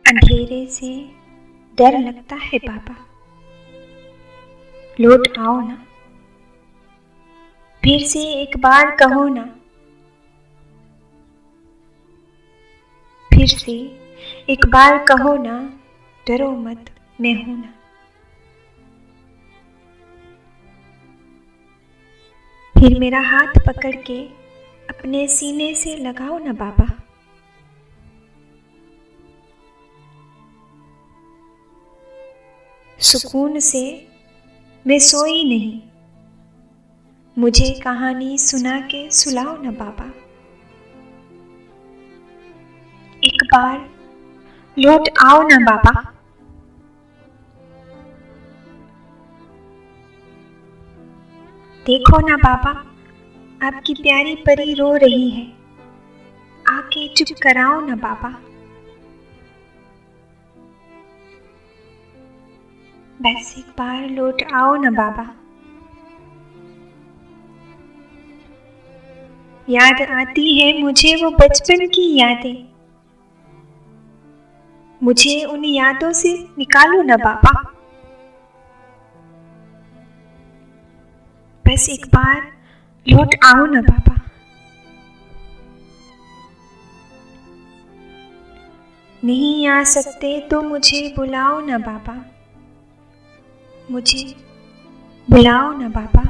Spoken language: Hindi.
अंधेरे से डर लगता है बाबा, लौट आओ ना, फिर से एक बार कहो ना, फिर से एक बार कहो ना, डरो मत मैं हूं ना। फिर मेरा हाथ पकड़ के अपने सीने से लगाओ ना बाबा। सुकून से मैं सोई नहीं, मुझे कहानी सुना के सुलाओ ना बाबा। एक बार लौट आओ ना बाबा। देखो ना बाबा, आपकी प्यारी परी रो रही है, आके चुप कराओ ना बाबा। बस एक बार लौट आओ ना बाबा। याद आती है मुझे वो बचपन की यादें, मुझे उन यादों से निकालो ना बाबा। बस एक बार लौट आओ ना बाबा। नहीं आ सकते तो मुझे बुलाओ ना बाबा, मुझे बुलाओ ना बाबा।